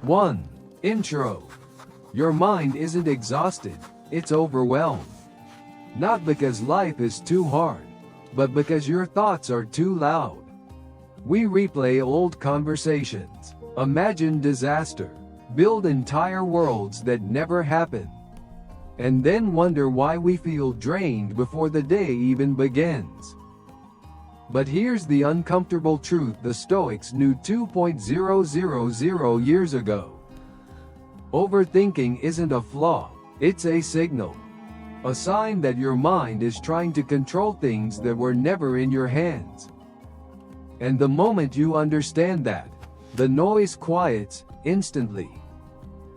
1. Intro. Your mind isn't exhausted, it's overwhelmed. Not because life is too hard, but because your thoughts are too loud. We replay old conversations, imagine disaster, build entire worlds that never happened, and then wonder why we feel drained before the day even begins. But here's the uncomfortable truth the Stoics knew 2,000 years ago. Overthinking isn't a flaw, it's a signal. A sign that your mind is trying to control things that were never in your hands. And the moment you understand that, the noise quiets instantly.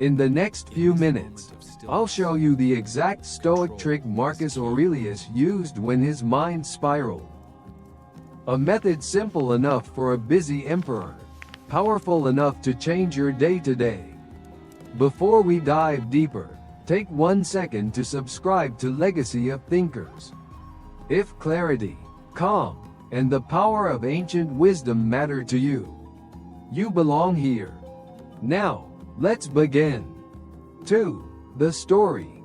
In the next few minutes, I'll show you the exact Stoic trick Marcus Aurelius used when his mind spiraled. A method simple enough for a busy emperor, powerful enough to change your day to day. Before we dive deeper, take 1 second to subscribe to Legacy of Thinkers. If clarity, calm, and the power of ancient wisdom matter to you, you belong here. Now, let's begin. 2. The story.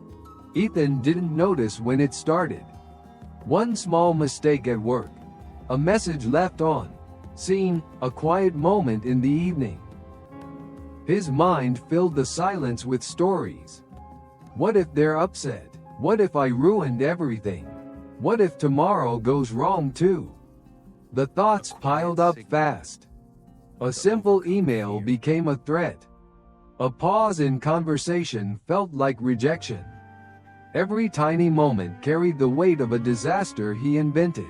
Ethan didn't notice when it started. One small mistake at work. A message left on seen, a quiet moment in the evening. His mind filled the silence with stories. What if they're upset? What if I ruined everything? What if tomorrow goes wrong too? The thoughts piled up fast. A simple email became a threat. A pause in conversation felt like rejection. Every tiny moment carried the weight of a disaster he invented.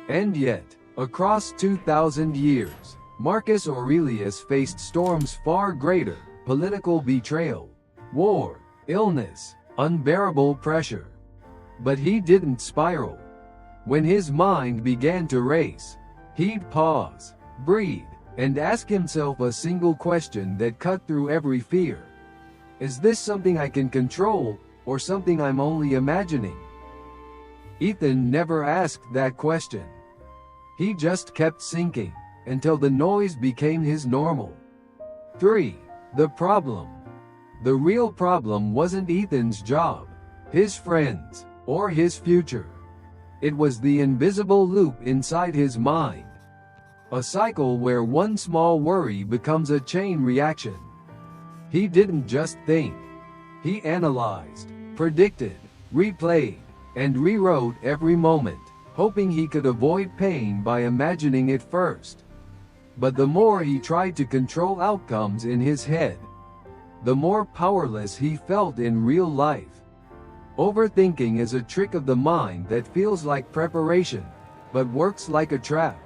And yet, across 2,000 years, Marcus Aurelius faced storms far greater: political betrayal, war, illness, unbearable pressure. But he didn't spiral. When his mind began to race, he'd pause, breathe, and ask himself a single question that cut through every fear. Is this something I can control, or something I'm only imagining? Ethan never asked that question. He just kept sinking, until the noise became his normal. 3. The problem. The real problem wasn't Ethan's job, his friends, or his future. It was the invisible loop inside his mind. A cycle where one small worry becomes a chain reaction. He didn't just think. He analyzed, predicted, replayed, and rewrote every moment, hoping he could avoid pain by imagining it first. But the more he tried to control outcomes in his head, the more powerless he felt in real life. Overthinking is a trick of the mind that feels like preparation, but works like a trap.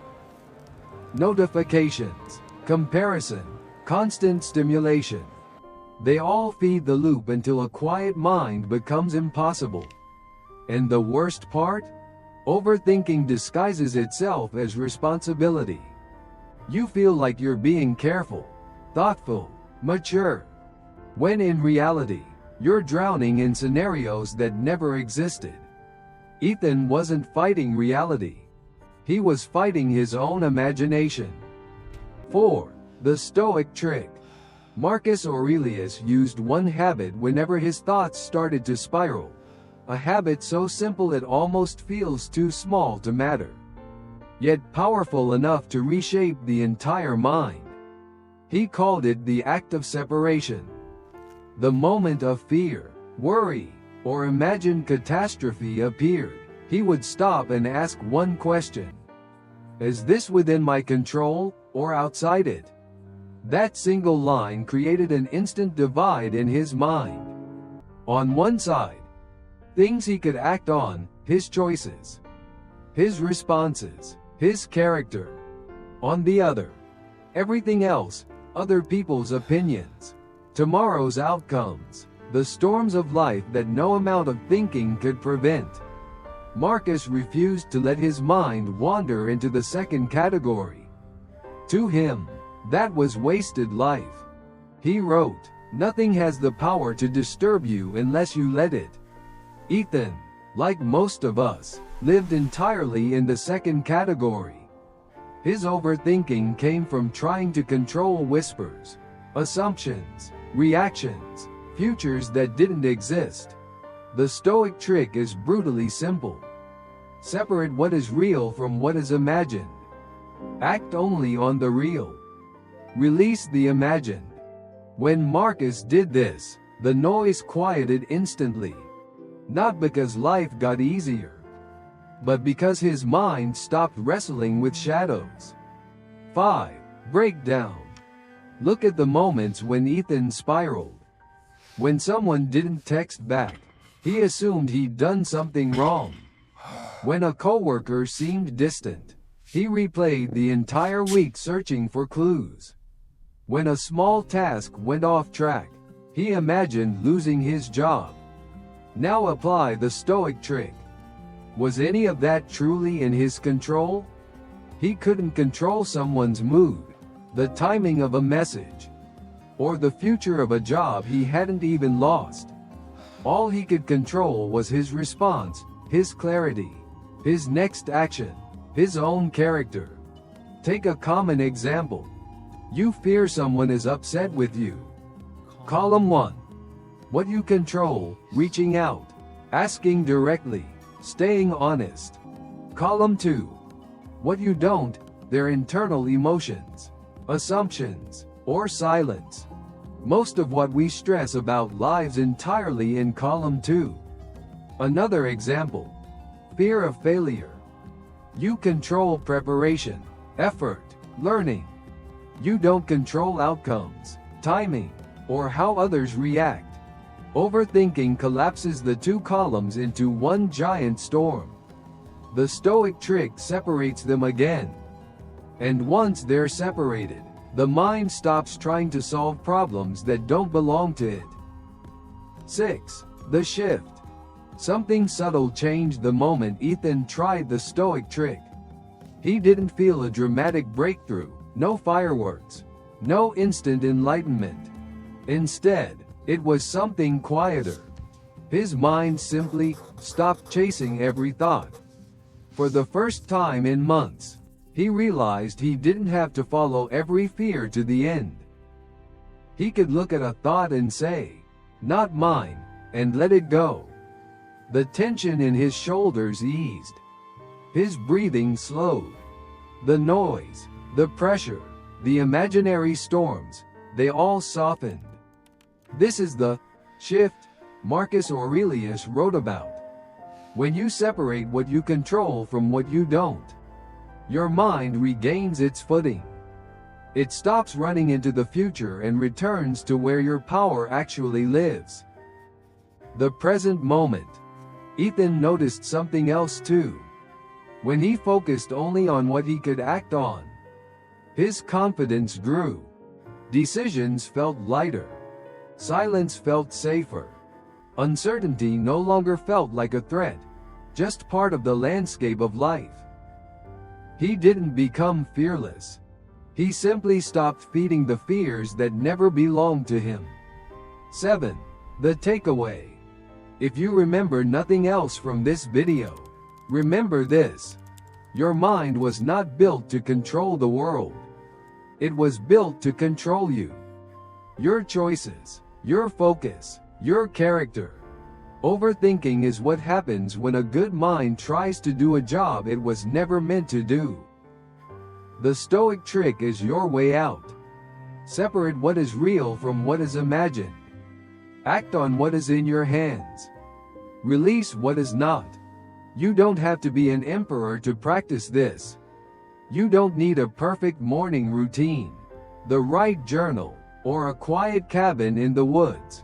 Notifications, comparison, constant stimulation. They all feed the loop until a quiet mind becomes impossible. And the worst part? Overthinking disguises itself as responsibility. You feel like you're being careful, thoughtful, mature, when in reality, you're drowning in scenarios that never existed. Ethan wasn't fighting reality. He was fighting his own imagination. 4. The Stoic trick. Marcus Aurelius used one habit whenever his thoughts started to spiral. A habit so simple it almost feels too small to matter, yet powerful enough to reshape the entire mind. He called it the act of separation. The moment a fear, worry, or imagined catastrophe appeared, he would stop and ask one question. Is this within my control, or outside it? That single line created an instant divide in his mind. On one side, things he could act on, his choices, his responses, his character. On the other, everything else, other people's opinions, tomorrow's outcomes, the storms of life that no amount of thinking could prevent. Marcus refused to let his mind wander into the second category. To him, that was wasted life. He wrote, "Nothing has the power to disturb you unless you let it." Ethan, like most of us, lived entirely in the second category. His overthinking came from trying to control whispers, assumptions, reactions, futures that didn't exist. The Stoic trick is brutally simple. Separate what is real from what is imagined. Act only on the real. Release the imagined. When Marcus did this, the noise quieted instantly. Not because life got easier, but because his mind stopped wrestling with shadows. 5. Breakdown. Look at the moments when Ethan spiraled. When someone didn't text back, he assumed he'd done something wrong. When a coworker seemed distant, he replayed the entire week searching for clues. When a small task went off track, he imagined losing his job. Now apply the Stoic trick. Was any of that truly in his control? He couldn't control someone's mood, the timing of a message, or the future of a job he hadn't even lost. All he could control was his response, his clarity, his next action, his own character. Take a common example. You fear someone is upset with you. Column 1. What you control: reaching out, asking directly, staying honest. Column 2. What you don't: their internal emotions, assumptions, or silence. Most of what we stress about lies entirely in column 2. Another example. Fear of failure. You control preparation, effort, learning. You don't control outcomes, timing, or how others react. Overthinking collapses the two columns into one giant storm. The Stoic trick separates them again. And once they're separated, the mind stops trying to solve problems that don't belong to it. 6. The shift. Something subtle changed the moment Ethan tried the Stoic trick. He didn't feel a dramatic breakthrough, no fireworks, no instant enlightenment. Instead, it was something quieter. His mind simply stopped chasing every thought. For the first time in months, he realized he didn't have to follow every fear to the end. He could look at a thought and say, "Not mine," and let it go. The tension in his shoulders eased. His breathing slowed. The noise, the pressure, the imaginary storms, they all softened. This is the shift Marcus Aurelius wrote about. When you separate what you control from what you don't, your mind regains its footing. It stops running into the future and returns to where your power actually lives. The present moment. Ethan noticed something else too. When he focused only on what he could act on, his confidence grew. Decisions felt lighter. Silence felt safer. Uncertainty no longer felt like a threat, just part of the landscape of life. He didn't become fearless. He simply stopped feeding the fears that never belonged to him. 7. The takeaway. If you remember nothing else from this video, remember this. Your mind was not built to control the world. It was built to control you. Your choices, your focus, your character. Overthinking is what happens when a good mind tries to do a job it was never meant to do. The Stoic trick is your way out. Separate what is real from what is imagined. Act on what is in your hands. Release what is not. You don't have to be an emperor to practice this. You don't need a perfect morning routine, the right journal, or a quiet cabin in the woods.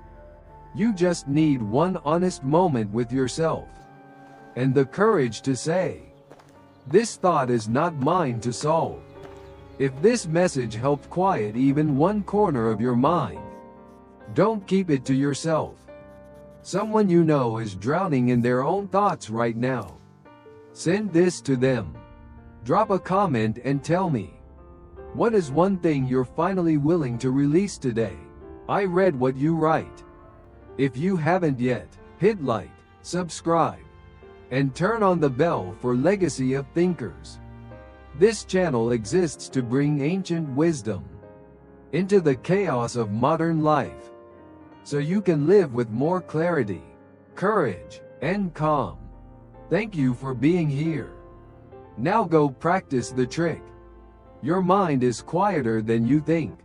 You just need one honest moment with yourself. And the courage to say, "This thought is not mine to solve." If this message helped quiet even one corner of your mind, don't keep it to yourself. Someone you know is drowning in their own thoughts right now. Send this to them. Drop a comment and tell me, what is one thing you're finally willing to release today? I read what you write. If you haven't yet, hit like, subscribe, and turn on the bell for Legacy of Thinkers. This channel exists to bring ancient wisdom into the chaos of modern life, so you can live with more clarity, courage, and calm. Thank you for being here. Now go practice the trick. Your mind is quieter than you think.